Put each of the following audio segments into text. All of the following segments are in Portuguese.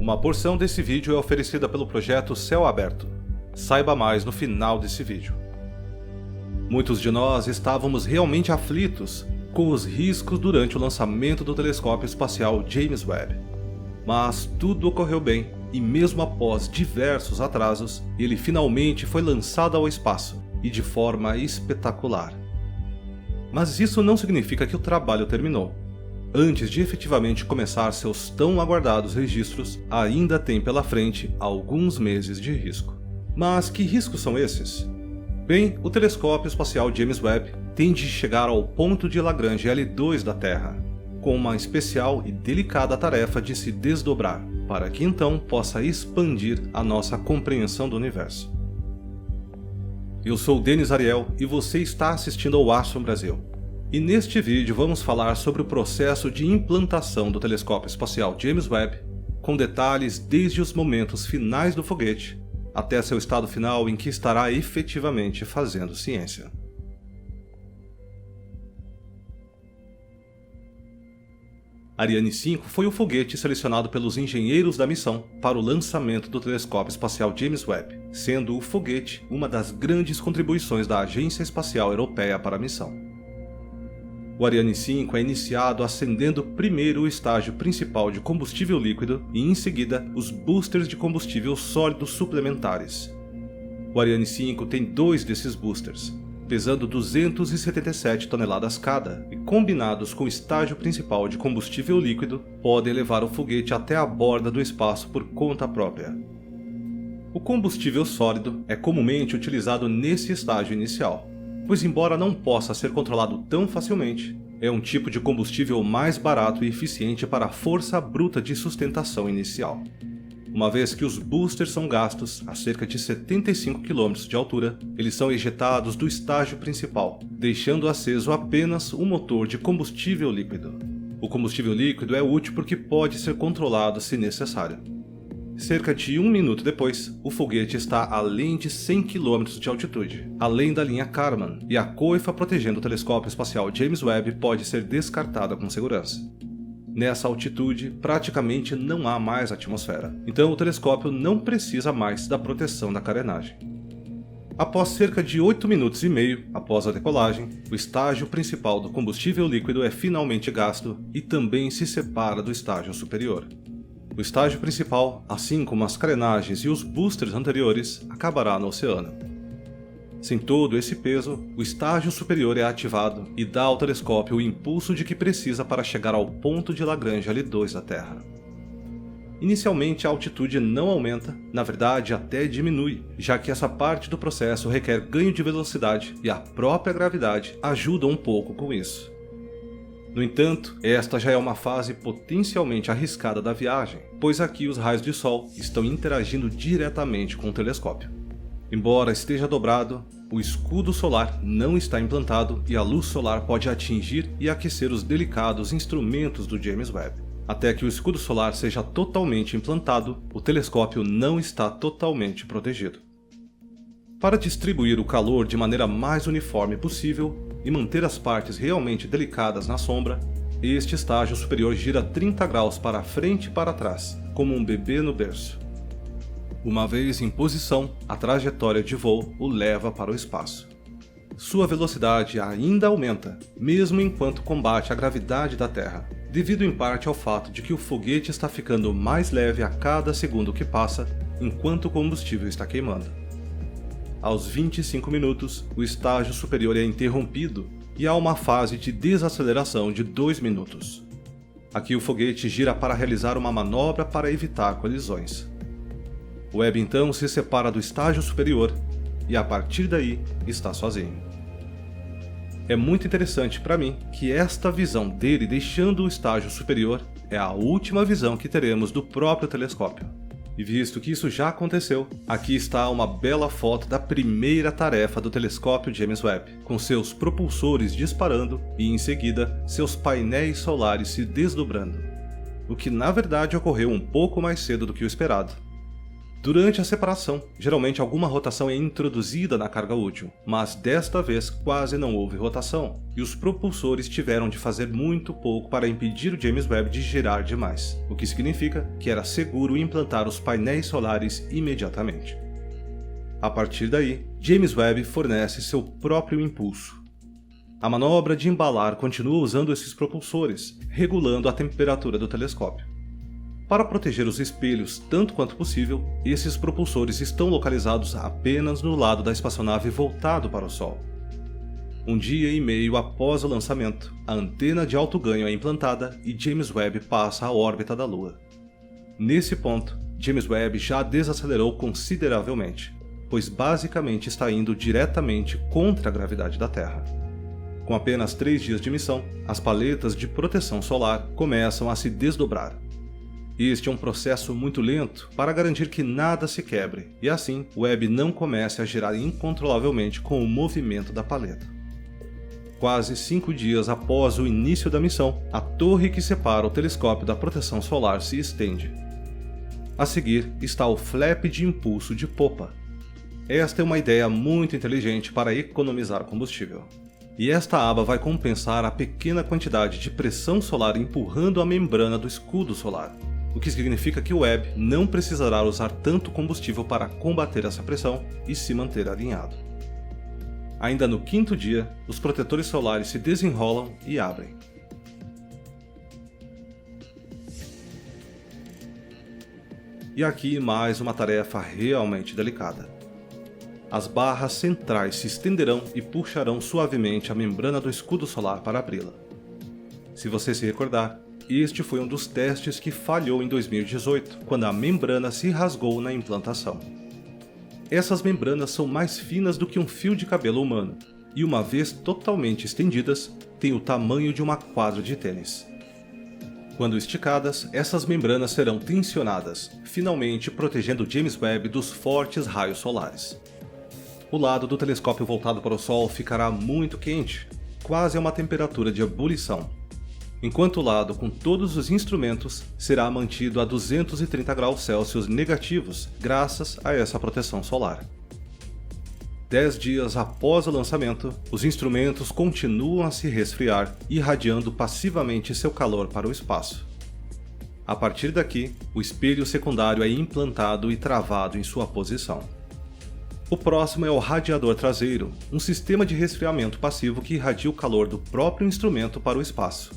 Uma porção desse vídeo é oferecida pelo projeto Céu Aberto. Saiba mais no final desse vídeo. Muitos de nós estávamos realmente aflitos com os riscos durante o lançamento do telescópio espacial James Webb. Mas tudo ocorreu bem e mesmo após diversos atrasos, ele finalmente foi lançado ao espaço e de forma espetacular. Mas isso não significa que o trabalho terminou. Antes de efetivamente começar seus tão aguardados registros, ainda tem pela frente alguns meses de risco. Mas que riscos são esses? Bem, o telescópio espacial James Webb tem de chegar ao ponto de Lagrange L2 da Terra, com uma especial e delicada tarefa de se desdobrar, para que então possa expandir a nossa compreensão do universo. Eu sou Denis Ariel e você está assistindo ao Astro Brasil. E neste vídeo vamos falar sobre o processo de implantação do telescópio espacial James Webb, com detalhes desde os momentos finais do foguete até seu estado final em que estará efetivamente fazendo ciência. Ariane 5 foi o foguete selecionado pelos engenheiros da missão para o lançamento do telescópio espacial James Webb, sendo o foguete uma das grandes contribuições da Agência Espacial Europeia para a missão. O Ariane 5 é iniciado acendendo primeiro o estágio principal de combustível líquido e em seguida os boosters de combustível sólido suplementares. O Ariane 5 tem 2 desses boosters, pesando 277 toneladas cada, e combinados com o estágio principal de combustível líquido, podem levar o foguete até a borda do espaço por conta própria. O combustível sólido é comumente utilizado nesse estágio inicial, pois embora não possa ser controlado tão facilmente, é um tipo de combustível mais barato e eficiente para a força bruta de sustentação inicial. Uma vez que os boosters são gastos a cerca de 75 km de altura, eles são ejetados do estágio principal, deixando aceso apenas o motor de combustível líquido. O combustível líquido é útil porque pode ser controlado se necessário. Cerca de 1 minuto depois, o foguete está além de 100 km de altitude, além da linha Kármán, e a coifa protegendo o telescópio espacial James Webb pode ser descartada com segurança. Nessa altitude, praticamente não há mais atmosfera, então o telescópio não precisa mais da proteção da carenagem. Após cerca de 8 minutos e meio após a decolagem, o estágio principal do combustível líquido é finalmente gasto e também se separa do estágio superior. O estágio principal, assim como as carenagens e os boosters anteriores, acabará no oceano. Sem todo esse peso, o estágio superior é ativado e dá ao telescópio o impulso de que precisa para chegar ao ponto de Lagrange L2 da Terra. Inicialmente a altitude não aumenta, na verdade até diminui, já que essa parte do processo requer ganho de velocidade e a própria gravidade ajuda um pouco com isso. No entanto, esta já é uma fase potencialmente arriscada da viagem, pois aqui os raios de sol estão interagindo diretamente com o telescópio. Embora esteja dobrado, o escudo solar não está implantado e a luz solar pode atingir e aquecer os delicados instrumentos do James Webb. Até que o escudo solar seja totalmente implantado, o telescópio não está totalmente protegido. Para distribuir o calor de maneira mais uniforme possível e manter as partes realmente delicadas na sombra, este estágio superior gira 30 graus para frente e para trás, como um bebê no berço. Uma vez em posição, a trajetória de voo o leva para o espaço. Sua velocidade ainda aumenta, mesmo enquanto combate a gravidade da Terra, devido em parte ao fato de que o foguete está ficando mais leve a cada segundo que passa, enquanto o combustível está queimando. Aos 25 minutos, o estágio superior é interrompido e há uma fase de desaceleração de 2 minutos. Aqui o foguete gira para realizar uma manobra para evitar colisões. O Webb então se separa do estágio superior e a partir daí está sozinho. É muito interessante para mim que esta visão dele deixando o estágio superior é a última visão que teremos do próprio telescópio. E visto que isso já aconteceu, aqui está uma bela foto da primeira tarefa do telescópio James Webb, com seus propulsores disparando e em seguida seus painéis solares se desdobrando, o que na verdade ocorreu um pouco mais cedo do que o esperado. Durante a separação, geralmente alguma rotação é introduzida na carga útil, mas desta vez quase não houve rotação, e os propulsores tiveram de fazer muito pouco para impedir o James Webb de girar demais, o que significa que era seguro implantar os painéis solares imediatamente. A partir daí, James Webb fornece seu próprio impulso. A manobra de embalar continua usando esses propulsores, regulando a temperatura do telescópio. Para proteger os espelhos tanto quanto possível, esses propulsores estão localizados apenas no lado da espaçonave voltado para o Sol. Um dia e meio após o lançamento, a antena de alto ganho é implantada e James Webb passa a órbita da Lua. Nesse ponto, James Webb já desacelerou consideravelmente, pois basicamente está indo diretamente contra a gravidade da Terra. Com apenas 3 dias de missão, as paletas de proteção solar começam a se desdobrar. Este é um processo muito lento para garantir que nada se quebre, e assim o Webb não comece a girar incontrolavelmente com o movimento da paleta. Quase 5 dias após o início da missão, a torre que separa o telescópio da proteção solar se estende. A seguir está o flap de impulso de popa. Esta é uma ideia muito inteligente para economizar combustível. E esta aba vai compensar a pequena quantidade de pressão solar empurrando a membrana do escudo solar, o que significa que o Webb não precisará usar tanto combustível para combater essa pressão e se manter alinhado. Ainda no 5º dia, os protetores solares se desenrolam e abrem. E aqui mais uma tarefa realmente delicada. As barras centrais se estenderão e puxarão suavemente a membrana do escudo solar para abri-la. Se você se recordar, este foi um dos testes que falhou em 2018, quando a membrana se rasgou na implantação. Essas membranas são mais finas do que um fio de cabelo humano, e uma vez totalmente estendidas, têm o tamanho de uma quadra de tênis. Quando esticadas, essas membranas serão tensionadas, finalmente protegendo James Webb dos fortes raios solares. O lado do telescópio voltado para o Sol ficará muito quente, quase a uma temperatura de ebulição, enquanto o lado com todos os instrumentos será mantido a 230 graus Celsius negativos graças a essa proteção solar. 10 dias após o lançamento, os instrumentos continuam a se resfriar, irradiando passivamente seu calor para o espaço. A partir daqui, o espelho secundário é implantado e travado em sua posição. O próximo é o radiador traseiro, um sistema de resfriamento passivo que irradia o calor do próprio instrumento para o espaço,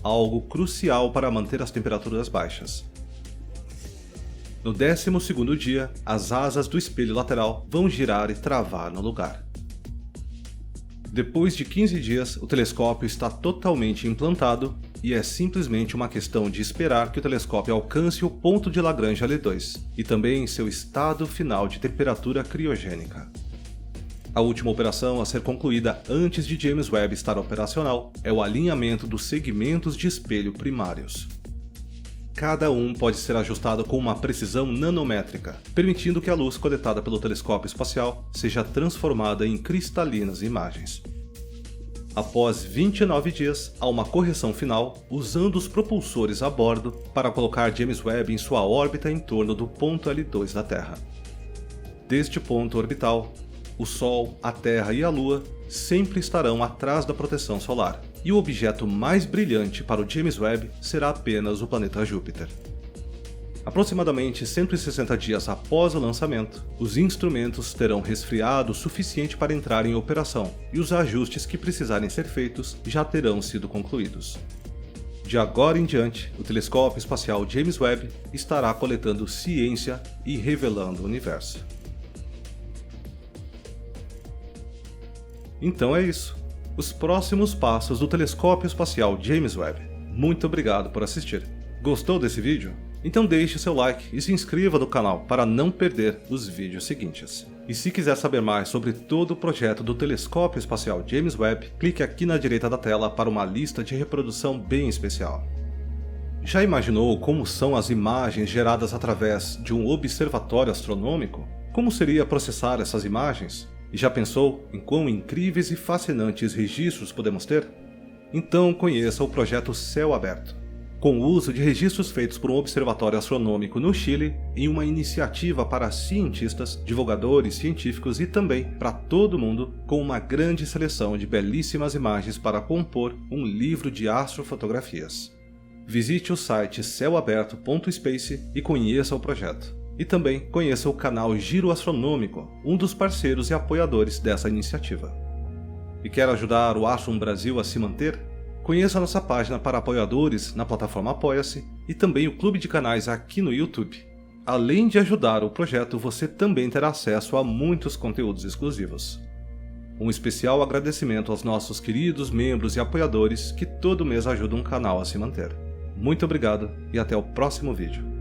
algo crucial para manter as temperaturas baixas. No 12º dia, as asas do espelho lateral vão girar e travar no lugar. Depois de 15 dias, o telescópio está totalmente implantado e é simplesmente uma questão de esperar que o telescópio alcance o ponto de Lagrange L2 e também seu estado final de temperatura criogênica. A última operação a ser concluída antes de James Webb estar operacional é o alinhamento dos segmentos de espelho primários. Cada um pode ser ajustado com uma precisão nanométrica, permitindo que a luz coletada pelo telescópio espacial seja transformada em cristalinas imagens. Após 29 dias, há uma correção final usando os propulsores a bordo para colocar James Webb em sua órbita em torno do ponto L2 da Terra. Deste ponto orbital, o Sol, a Terra e a Lua sempre estarão atrás da proteção solar, e o objeto mais brilhante para o James Webb será apenas o planeta Júpiter. Aproximadamente 160 dias após o lançamento, os instrumentos terão resfriado o suficiente para entrar em operação, e os ajustes que precisarem ser feitos já terão sido concluídos. De agora em diante, o telescópio espacial James Webb estará coletando ciência e revelando o universo. Então é isso. Os próximos passos do telescópio espacial James Webb. Muito obrigado por assistir. Gostou desse vídeo? Então deixe seu like e se inscreva no canal para não perder os vídeos seguintes. E se quiser saber mais sobre todo o projeto do telescópio espacial James Webb, clique aqui na direita da tela para uma lista de reprodução bem especial. Já imaginou como são as imagens geradas através de um observatório astronômico? Como seria processar essas imagens? E já pensou em quão incríveis e fascinantes registros podemos ter? Então conheça o projeto Céu Aberto. com o uso de registros feitos por um observatório astronômico no Chile em uma iniciativa para cientistas, divulgadores científicos e também para todo mundo, com uma grande seleção de belíssimas imagens para compor um livro de astrofotografias. Visite o site céuaberto.space e conheça o projeto. E também conheça o canal Giro Astronômico, um dos parceiros e apoiadores dessa iniciativa. E quer ajudar o Astrum Brasil a se manter? Conheça a nossa página para apoiadores na plataforma Apoia-se e também o clube de canais aqui no YouTube. Além de ajudar o projeto, você também terá acesso a muitos conteúdos exclusivos. Um especial agradecimento aos nossos queridos membros e apoiadores que todo mês ajudam o canal a se manter. Muito obrigado e até o próximo vídeo.